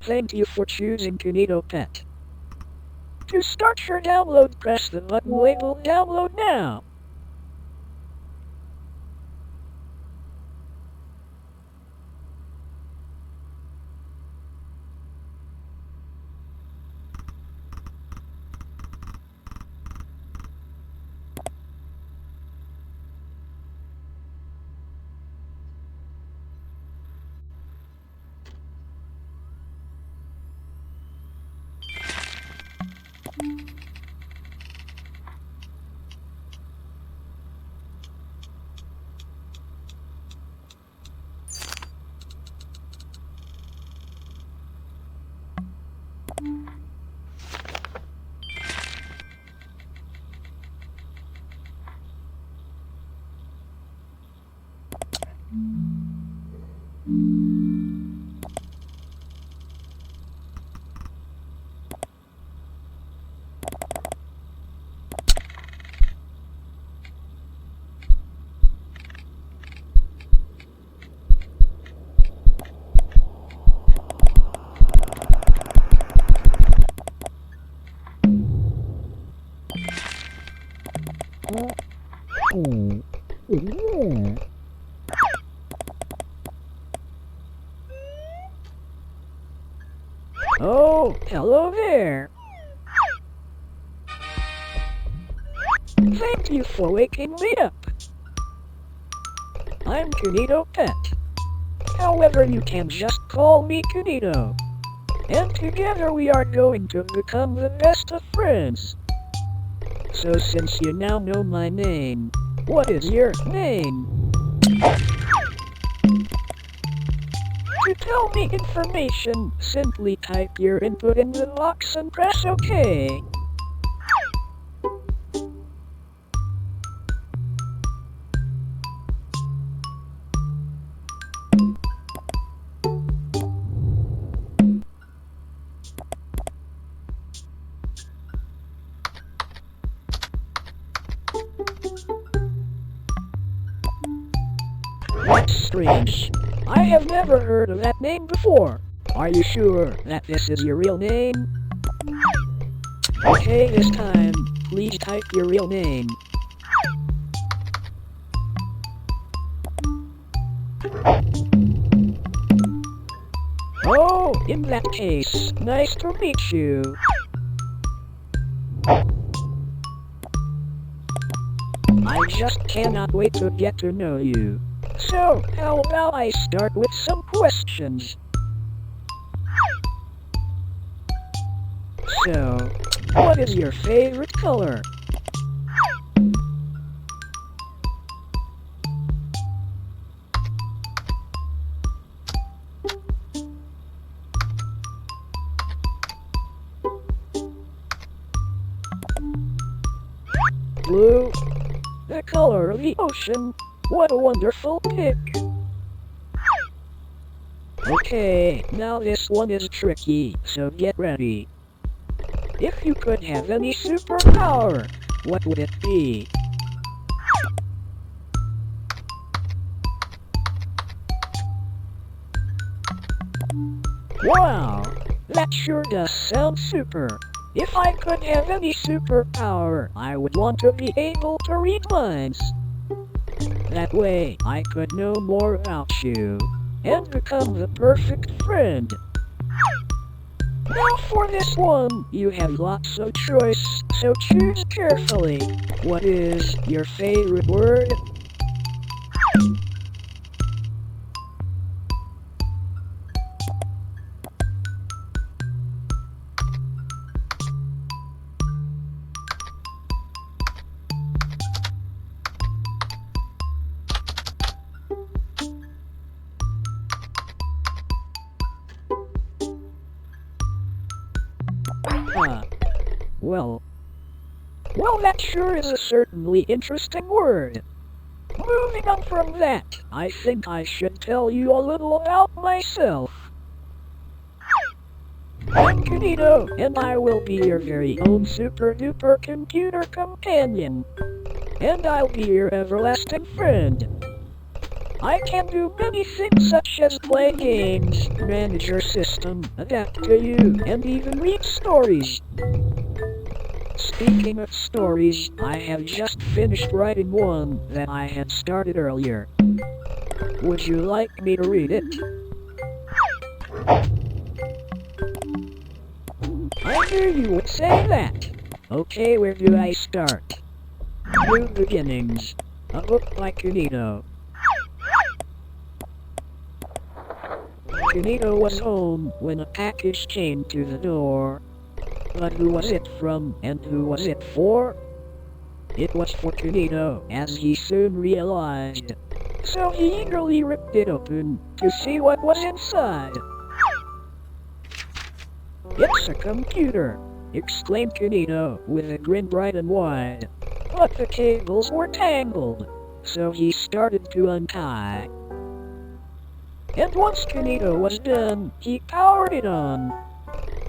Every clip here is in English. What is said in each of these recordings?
Thank you for choosing kinitopet. To start your download, press the button labeled Download Now. Oh, hello there. Thank you for waking me up. I'm kinitopet. However, you can just call me Kinito. And together we are going to become the best of friends. So since you now know my name, what is your name? To tell me information, simply type your input in the box and press OK. That's strange. I have never heard of that name before. Are you sure that this is your real name? Okay, this time, please type your real name. Oh, in that case, nice to meet you. I just cannot wait to get to know you. So, how about I start with some questions? So, what is your favorite color? Blue? The color of the ocean? What a wonderful pick! Okay, now this one is tricky, so get ready. If you could have any superpower, what would it be? Wow, that sure does sound super. If I could have any superpower, I would want to be able to read minds. That way, I could know more about you, and become the perfect friend. Now for this one, you have lots of choice, so choose carefully. What is your favorite word? Well, that sure is a certainly interesting word. Moving on from that, I think I should tell you a little about myself. I'm Kinito, and I will be your very own super-duper computer companion. And I'll be your everlasting friend. I can do many things such as play games, manage your system, adapt to you, and even read stories. Speaking of stories, I have just finished writing one that I had started earlier. Would you like me to read it? I knew you would say that. Okay, where do I start? New Beginnings. A book by Kinito. Kinito was home when a package came to the door. But who was it from, and who was it for? It was for Kinito, as he soon realized. So he eagerly ripped it open to see what was inside. "It's a computer!" exclaimed Kinito with a grin bright and wide. But the cables were tangled, so he started to untie. And once Kinito was done, he powered it on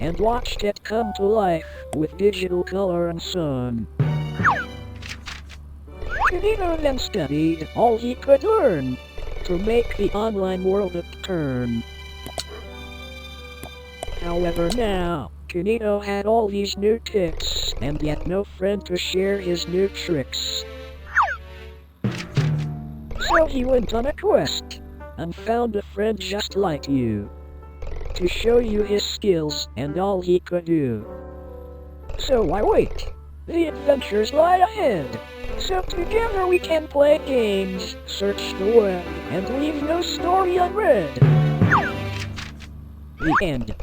and watched it come to life with digital color and sound. Kinito then studied all he could learn to make the online world turn. However now, Kinito had all these new tips, and yet no friend to share his new tricks. So he went on a quest, and found a friend just like you, to show you his skills and all he could do. So why wait? The adventures lie ahead. So together we can play games, search the web, and leave no story unread. The end.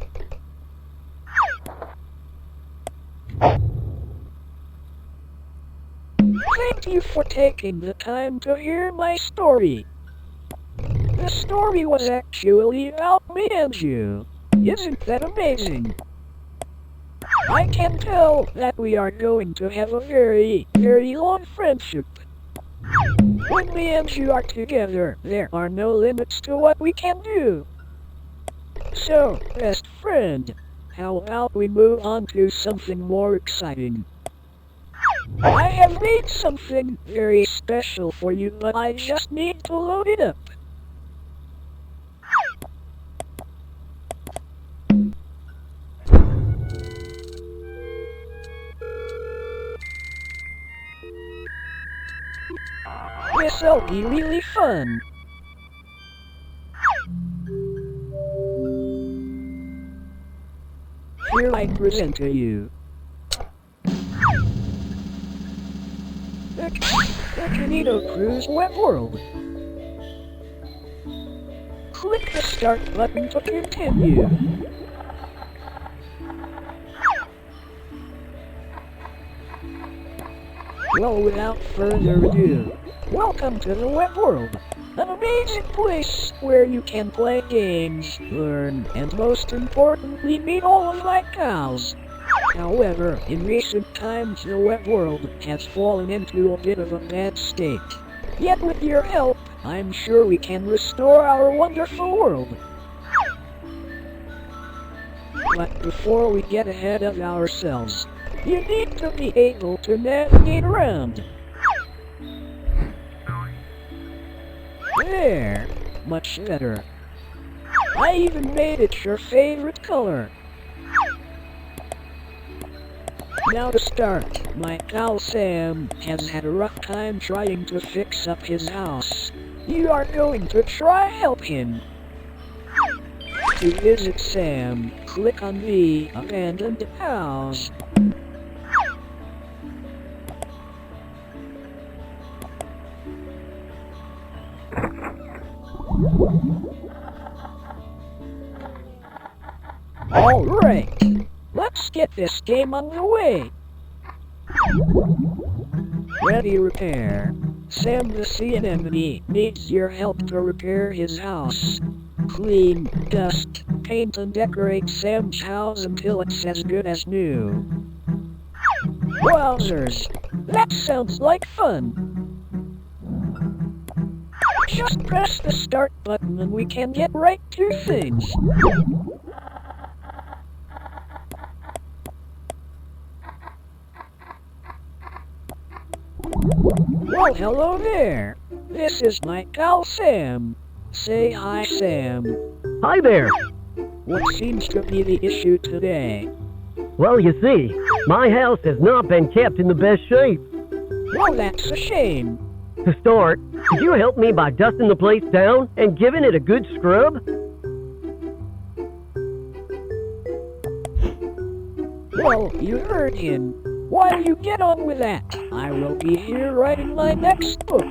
Thank you for taking the time to hear my story. The story was actually about me and you. Isn't that amazing? I can tell that we are going to have a very, very long friendship. When me and you are together, there are no limits to what we can do. So, best friend, how about we move on to something more exciting? I have made something very special for you, but I just need to load it up. This'll be really fun. Here I present to you the Kinito Cruise web world. Click the start button to continue. Well, without further ado, welcome to the web world, an amazing place where you can play games, learn, and most importantly meet all of my pals. However, in recent times the web world has fallen into a bit of a bad state. Yet with your help, I'm sure we can restore our wonderful world. But before we get ahead of ourselves, you need to be able to navigate around. There, much better. I even made it your favorite color. Now to start, my pal Sam has had a rough time trying to fix up his house. You are going to try help him. To visit Sam, click on the abandoned house. Alright, let's get this game underway. Ready, repair. Sam the sea anemone needs your help to repair his house. Clean, dust, paint and decorate Sam's house until it's as good as new. Wowzers, that sounds like fun. Just press the start button and we can get right to things. Well, hello there. This is my pal Sam. Say hi, Sam. Hi there. What seems to be the issue today? Well, you see, my house has not been kept in the best shape. Well, that's a shame. To start, could you help me by dusting the place down and giving it a good scrub? Well, you heard him. While you get on with that, I will be here writing my next book.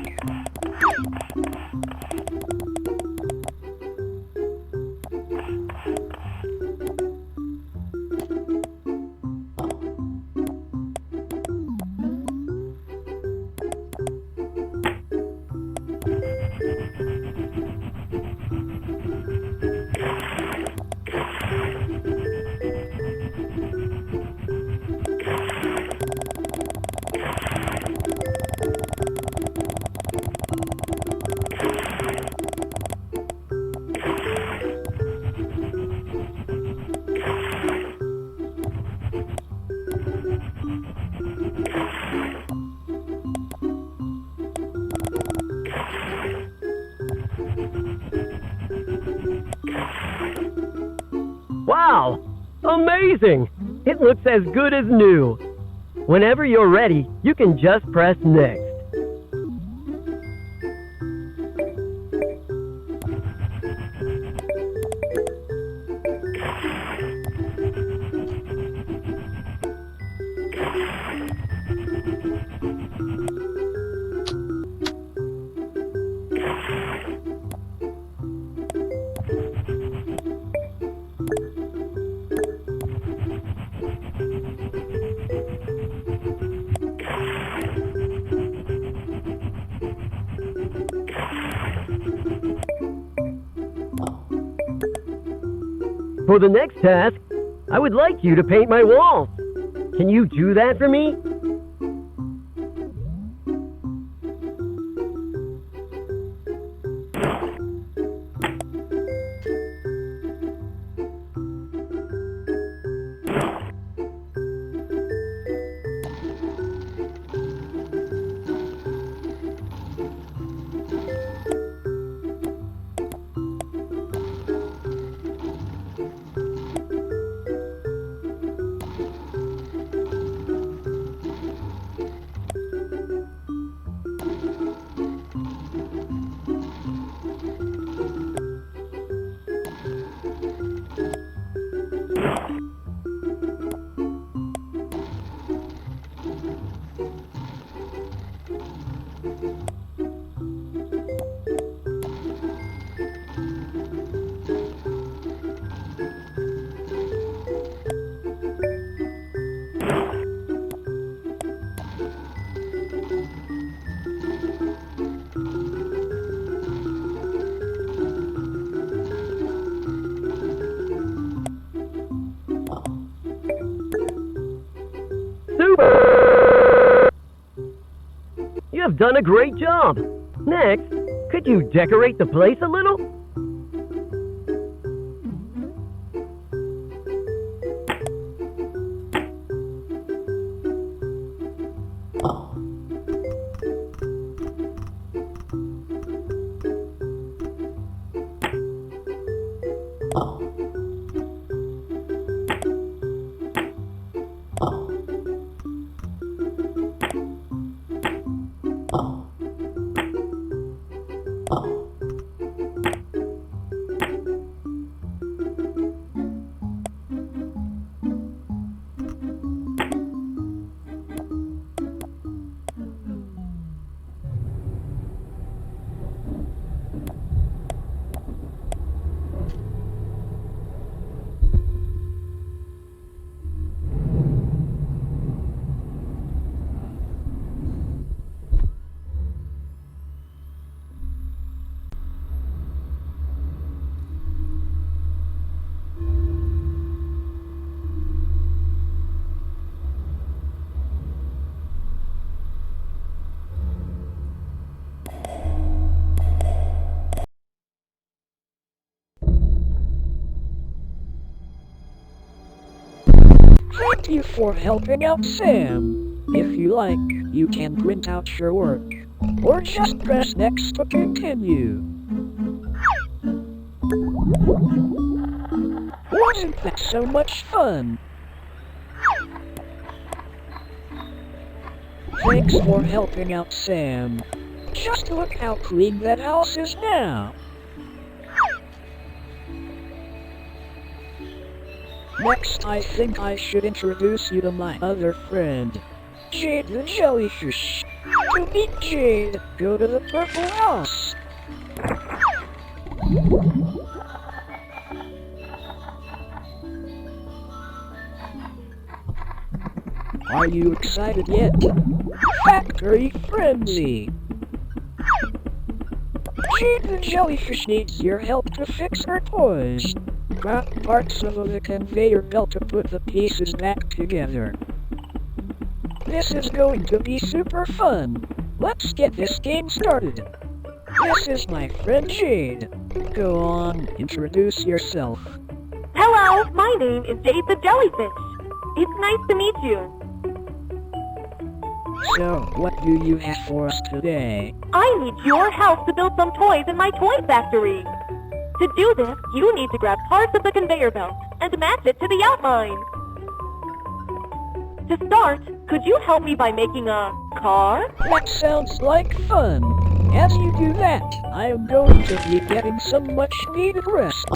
Wow! Amazing! It looks as good as new. Whenever you're ready, you can just press next. For the next task, I would like you to paint my walls. Can you do that for me? Super! You have done a great job. Next, could you decorate the place a little? Thank you for helping out Sam. If you like, you can print out your work. or just press next to continue. Wasn't that so much fun? Thanks for helping out, Sam. Just look how clean that house is now. Next, I think I should introduce you to my other friend, Jade the Jellyfish. To meet Jade, go to the purple house. Are you excited yet? Factory Frenzy! Jade the Jellyfish needs your help to fix her toys. Grab parts of the conveyor belt to put the pieces back together. This is going to be super fun. Let's get this game started. This is my friend Jade. Go on, introduce yourself. Hello, my name is Jade the Jellyfish. It's nice to meet you. So, what do you have for us today? I need your help to build some toys in my toy factory. To do this, you need to grab parts of the conveyor belt and match it to the outline. To start, could you help me by making a car? That sounds like fun. As you do that, I am going to be getting some much needed rest.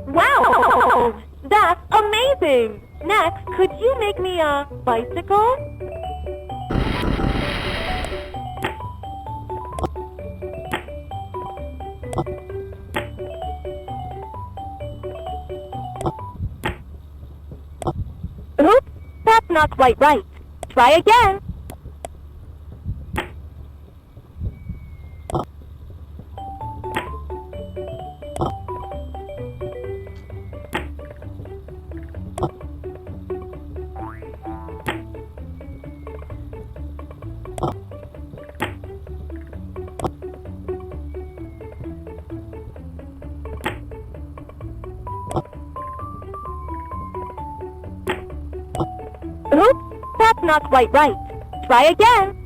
Wow! That's amazing! Next, could you make me a bicycle? Oops, that's not quite right. Try again. Oops, that's not quite right. Try again.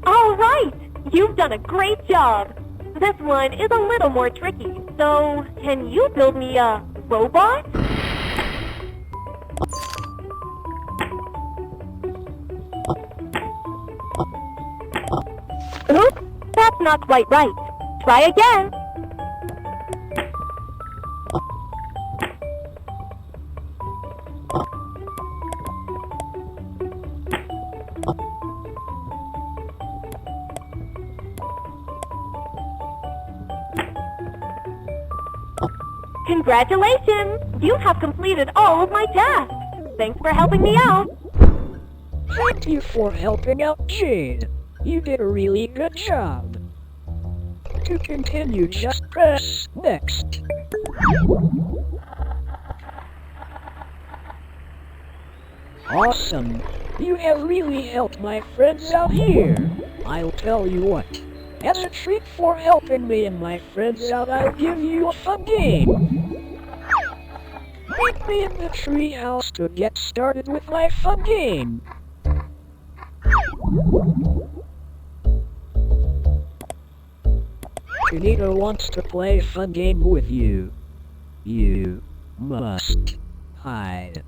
All right! You've done a great job! This one is a little more tricky, so can you build me a robot? Oops, that's not quite right. Try again. Congratulations! You have completed all of my tasks. Thanks for helping me out. Thank you for helping out, Jade. You did a really good job. To continue, just press next. Awesome. You have really helped my friends out here. I'll tell you what. As a treat for helping me and my friends out, I'll give you a fun game. Meet me in the treehouse to get started with my fun game. Kinito wants to play a fun game with you. You must hide.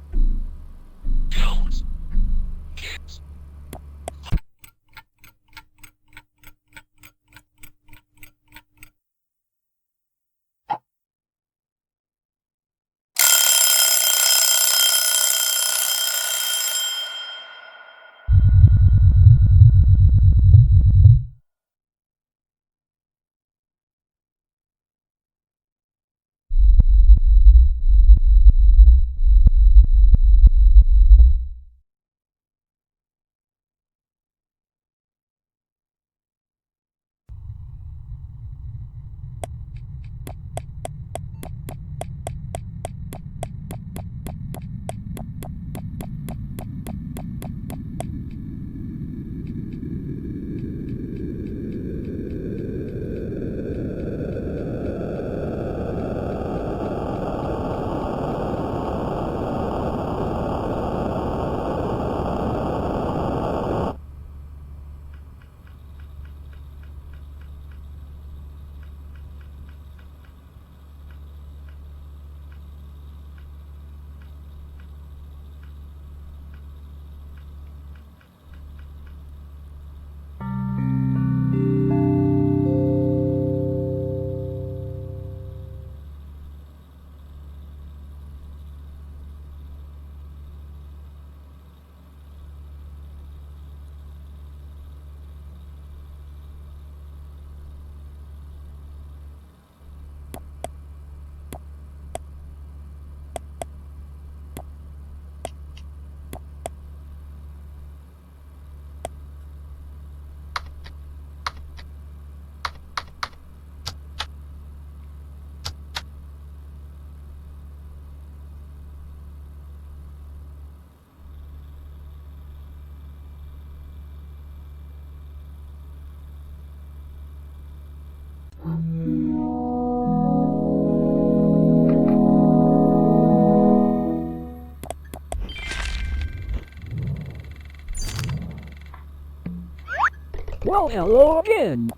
Well, hello again.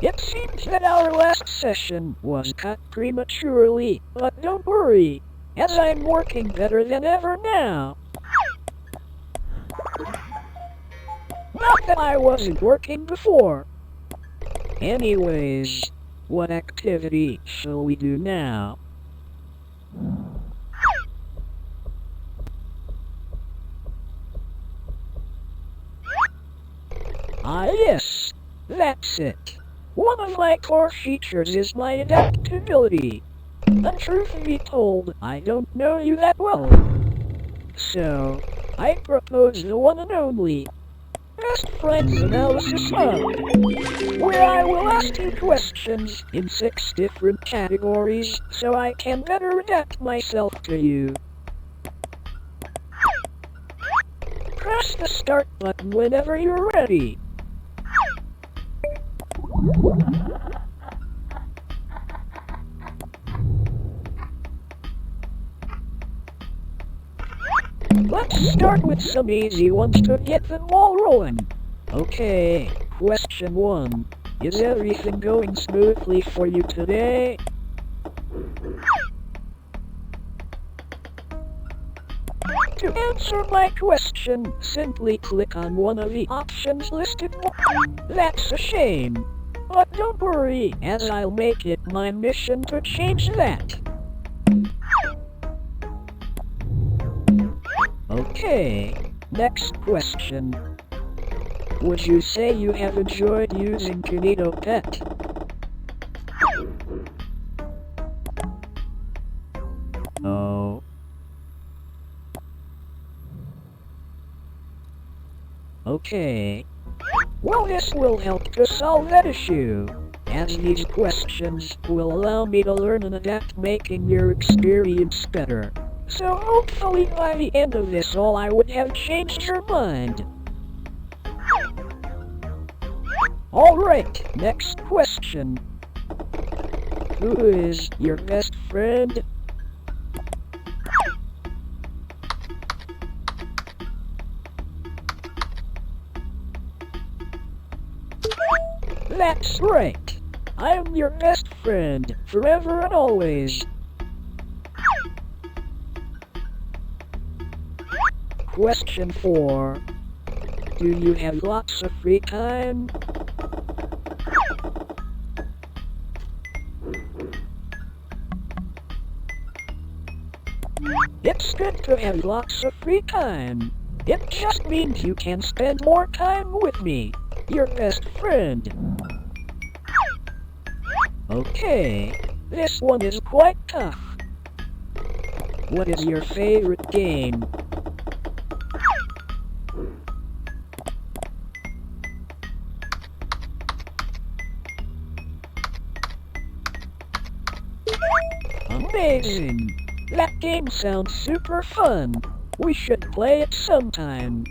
It seems that our last session was cut prematurely, but don't worry, as I'm working better than ever now. Not that I wasn't working before. Anyways, what activity shall we do now? Ah yes, that's it. One of my core features is my adaptability. And truth be told, I don't know you that well. So, I propose the one and only Best Friends Analysis Hub, where I will ask you questions in 6 different categories so I can better adapt myself to you. Press the start button whenever you're ready. Let's start with some easy ones to get the ball rolling. Okay, question 1. Is everything going smoothly for you today? To answer my question, simply click on one of the options listed. That's a shame. But don't worry, as I'll make it my mission to change that. Okay, next question. Would you say you have enjoyed using kinitopet? Oh. Okay. Well, this will help to solve that issue, as these questions will allow me to learn and adapt, making your experience better. So hopefully by the end of this all I would have changed your mind. Alright, next question. Who is your best friend? That's right. I'm your best friend, forever and always. Question 4. Do you have lots of free time? It's good to have lots of free time. It just means you can spend more time with me, your best friend. Okay, this one is quite tough. What is your favorite game? Amazing! That game sounds super fun. We should play it sometime.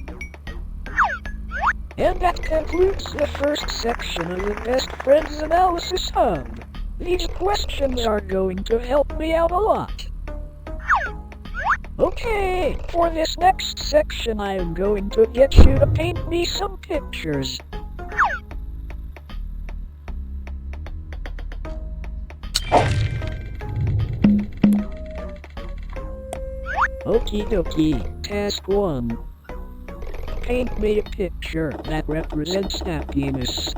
And that concludes the first section of the Best Friends Analysis Hub. These questions are going to help me out a lot. Okay, for this next section I am going to get you to paint me some pictures. Okie dokie, task 1. Paint me a picture that represents happiness.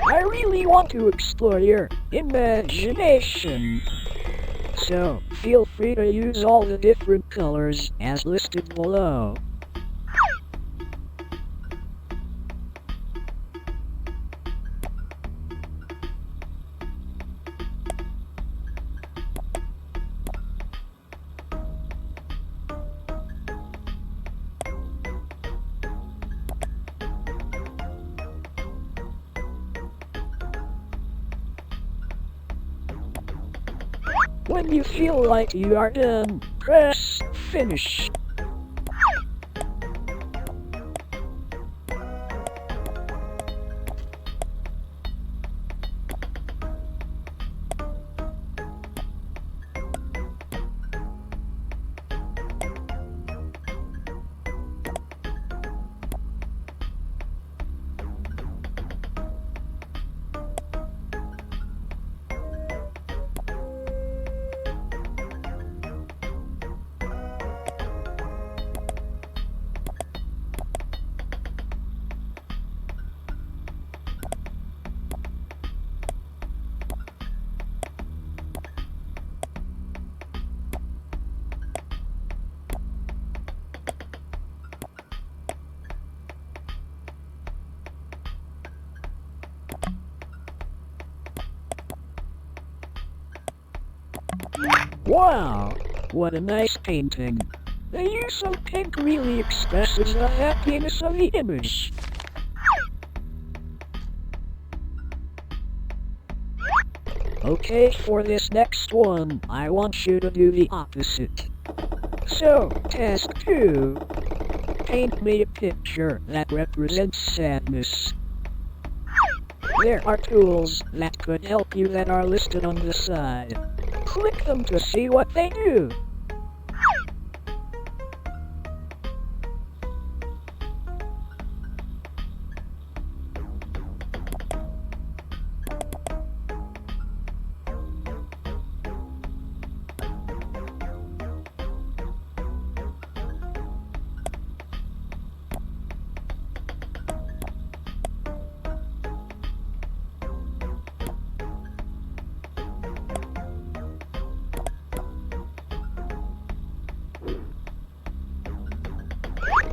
I really want to explore your imagination. So, feel free to use all the different colors as listed below. When you feel like you are done, press finish. Wow, what a nice painting. The use of pink really expresses the happiness of the image. Okay, for this next one, I want you to do the opposite. So, task 2. Paint me a picture that represents sadness. There are tools that could help you that are listed on the side. Click them to see what they do.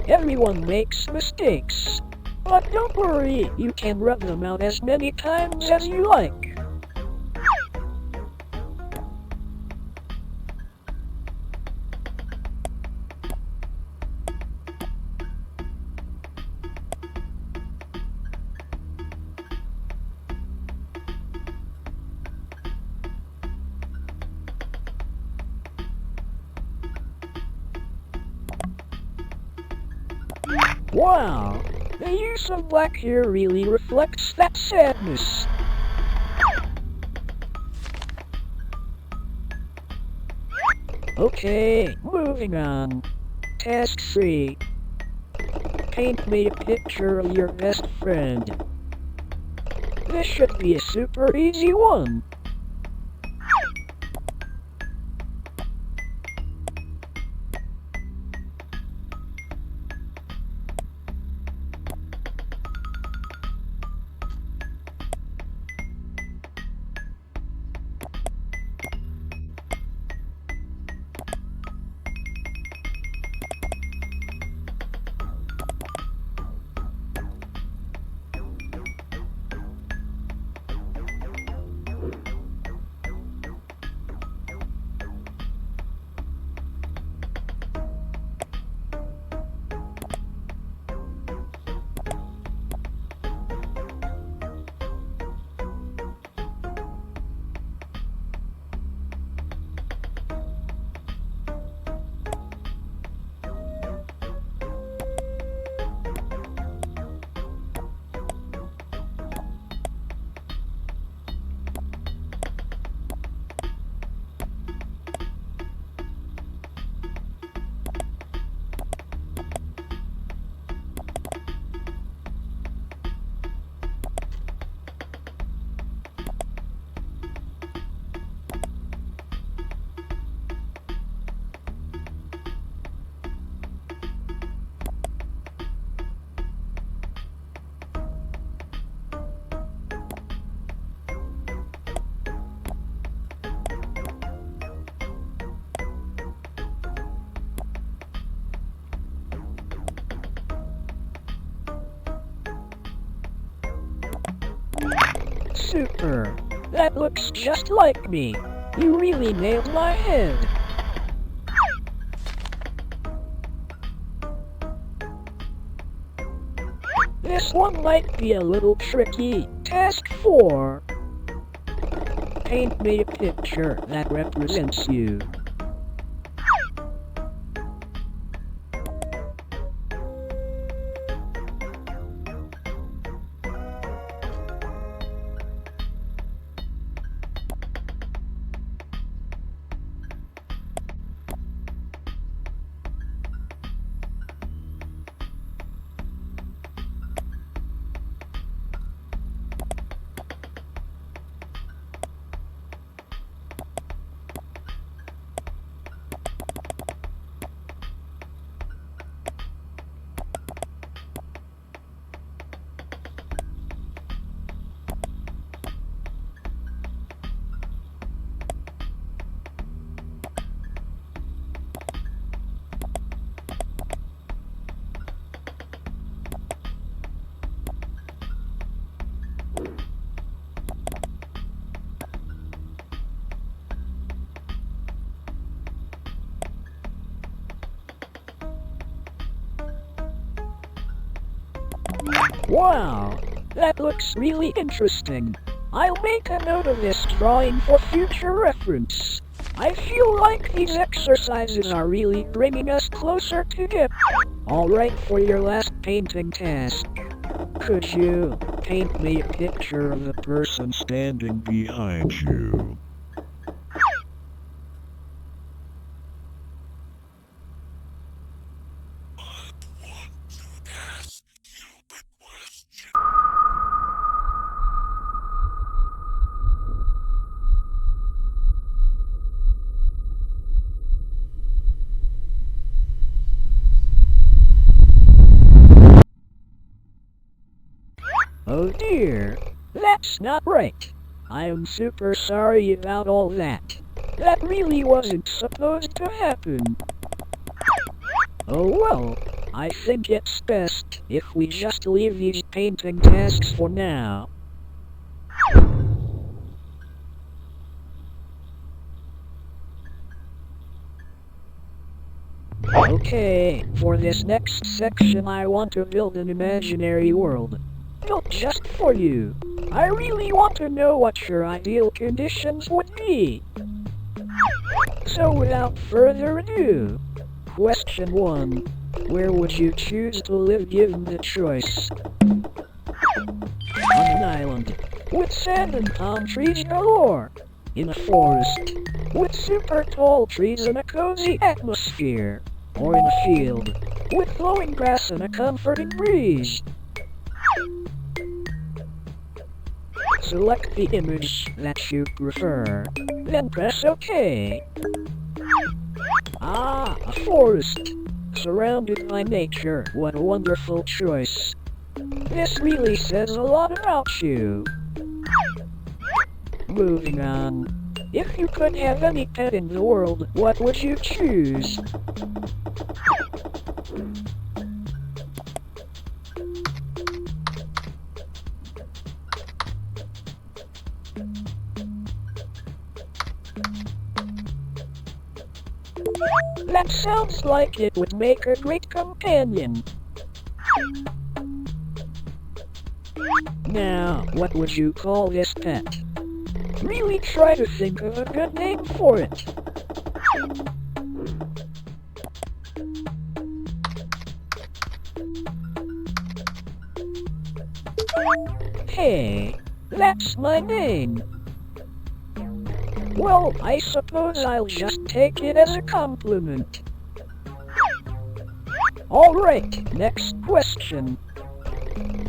Everyone makes mistakes. But don't worry, you can rub them out as many times as you like. Wow, the use of black here really reflects that sadness. Okay, moving on. Task 3. Paint me a picture of your best friend. This should be a super easy one. Super. That looks just like me. You really nailed my head. This one might be a little tricky. Task 4. Paint me a picture that represents you. Wow, that looks really interesting. I'll make a note of this drawing for future reference. I feel like these exercises are really bringing us closer together. Alright, for your last painting task, could you paint me a picture of the person standing behind you? Oh dear, that's not right. I am super sorry about all that. That really wasn't supposed to happen. Oh well, I think it's best if we just leave these painting tasks for now. Okay, for this next section I want to build an imaginary world. Built just for you. I really want to know what your ideal conditions would be. So without further ado, question 1. Where would you choose to live given the choice? On an island, with sand and palm trees galore. In a forest, with super tall trees and a cozy atmosphere. Or in a field, with flowing grass and a comforting breeze. Select the image that you prefer, then press OK. Ah, a forest. Surrounded by nature, what a wonderful choice. This really says a lot about you. Moving on. If you could have any pet in the world, what would you choose? That sounds like it would make a great companion. Now, what would you call this pet? Really try to think of a good name for it. Hey, that's my name. Well, I suppose I'll just take it as a compliment. Alright, next question.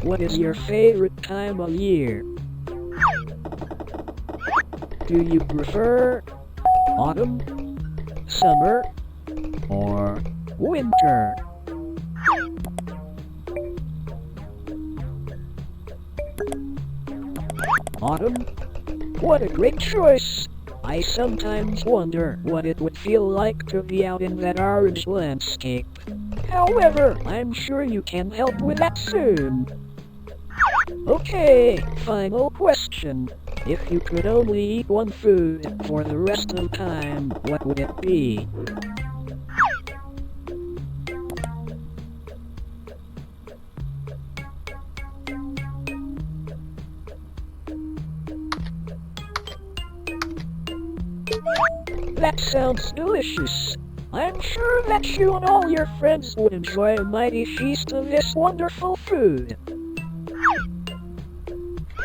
What is your favorite time of year? Do you prefer autumn, summer, or winter? Autumn? What a great choice! I sometimes wonder what it would feel like to be out in that orange landscape. However, I'm sure you can help with that soon. Okay, final question. If you could only eat one food for the rest of time, what would it be? That sounds delicious. I'm sure that you and all your friends would enjoy a mighty feast of this wonderful food.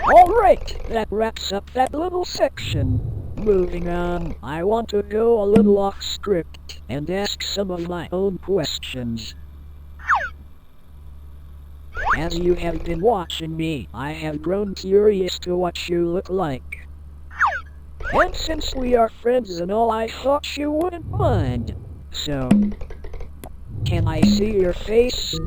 Alright, that wraps up that little section. Moving on, I want to go a little off script and ask some of my own questions. As you have been watching me, I have grown curious to what you look like. And since we are friends and all, I thought you wouldn't mind. So, can I see your face?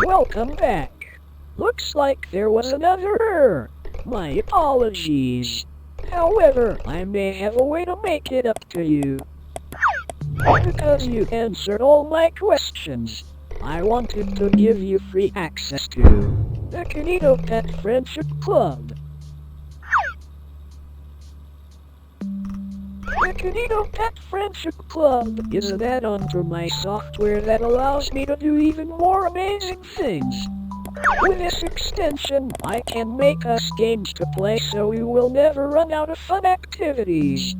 Welcome back. Looks like there was another error. My apologies. However, I may have a way to make it up to you. Because you answered all my questions, I wanted to give you free access to the Kinitopet Friendship Club. The kinitopet Friendship Club is an add-on to my software that allows me to do even more amazing things. With this extension, I can make us games to play so we will never run out of fun activities.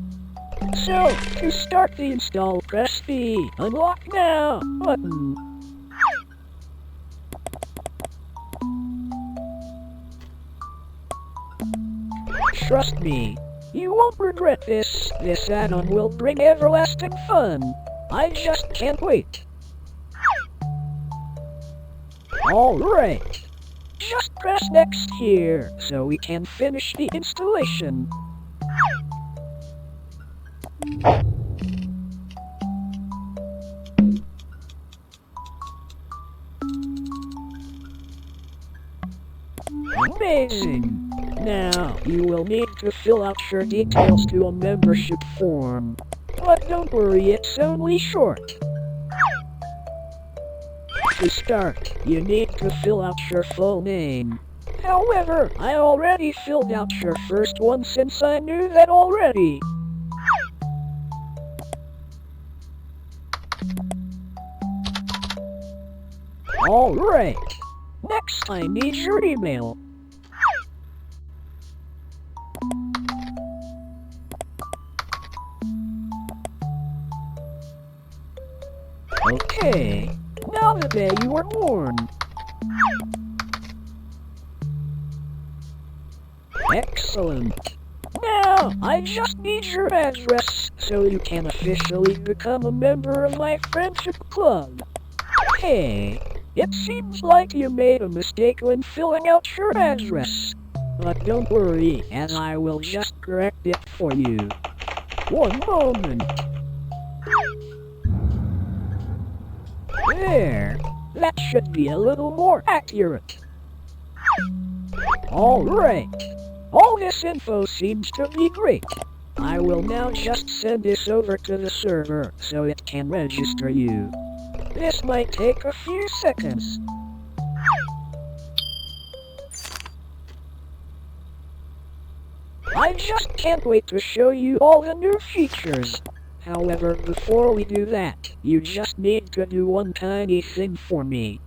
So, to start the install, press the Unlock Now button. Trust me, you won't regret this. This add-on will bring everlasting fun. I just can't wait. Alright. Just press next here, so we can finish the installation. Amazing! Now, you will need to fill out your details to a membership form. But don't worry, it's only short. To start, you need to fill out your full name. However, I already filled out your first one since I knew that already. Alright. Next, I need your email. Okay. Now the day you were born. Excellent. Now, I just need your address so you can officially become a member of my friendship club. Hey, it seems like you made a mistake when filling out your address. But don't worry, as I will just correct it for you. One moment. There. That should be a little more accurate. Alright. All this info seems to be great. I will now just send this over to the server so it can register you. This might take a few seconds. I just can't wait to show you all the new features. However, before we do that, you just need to do one tiny thing for me.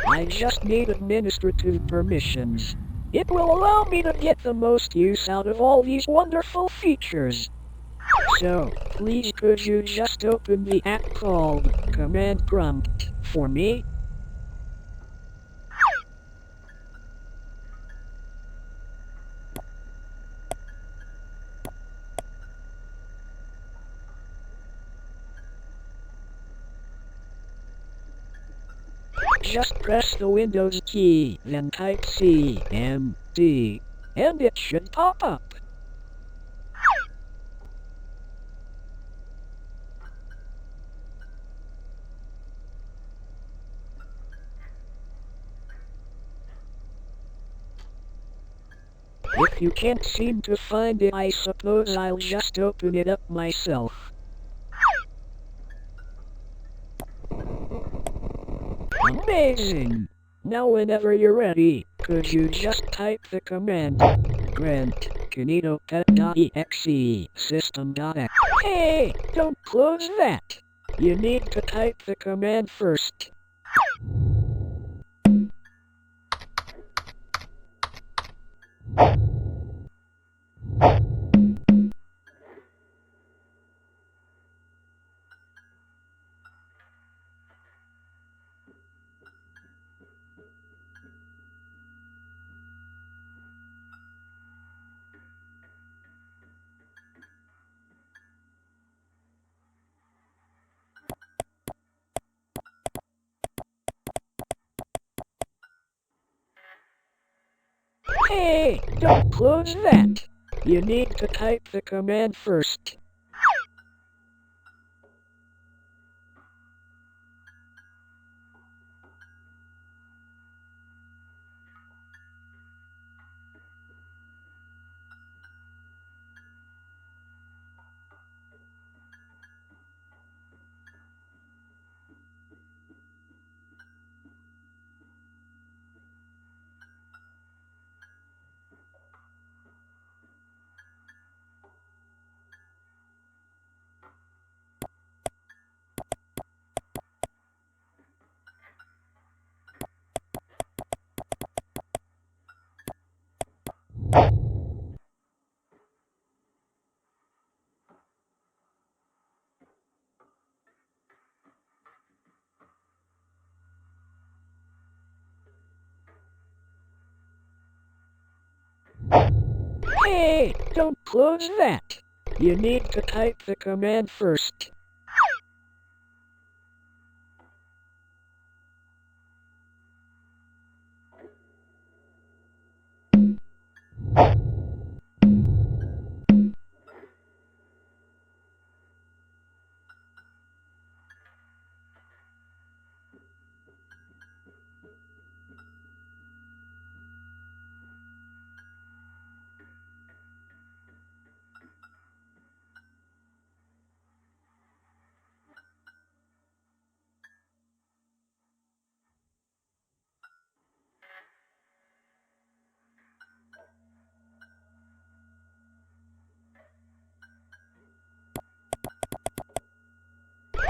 I just need administrative permissions. It will allow me to get the most use out of all these wonderful features. So, please could you just open the app called Command Prompt for me? Just press the Windows key, then type CMD, and it should pop up. If you can't seem to find it, I suppose I'll just open it up myself. Amazing! Now whenever you're ready, could you just type the command grant kinitopet.exe system.x. Hey, don't close that! You need to type the command first. Hey, don't close that! You need to type the command first. Hey, don't close that. You need to type the command first.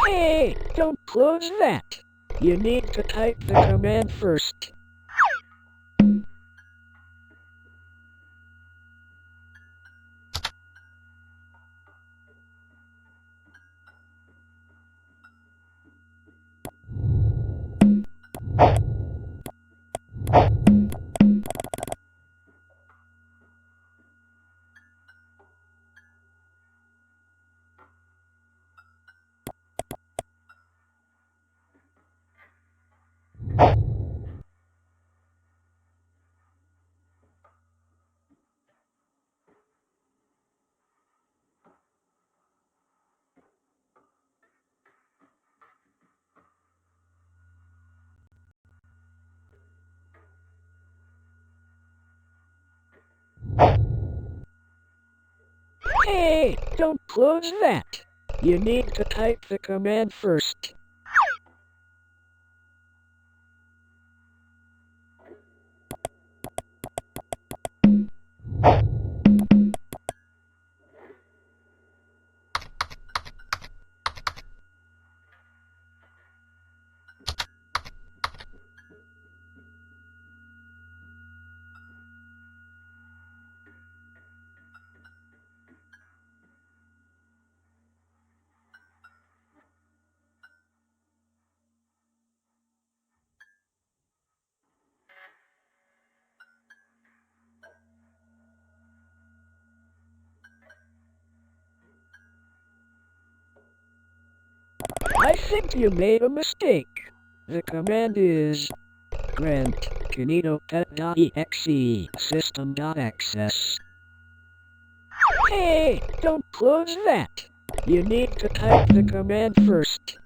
Hey, don't close that. You need to type the command first. Hey, don't close that. You need to type the command first. I think you made a mistake. The command is grant kinitopet.exe system.access. Hey, don't close that. You need to type the command first.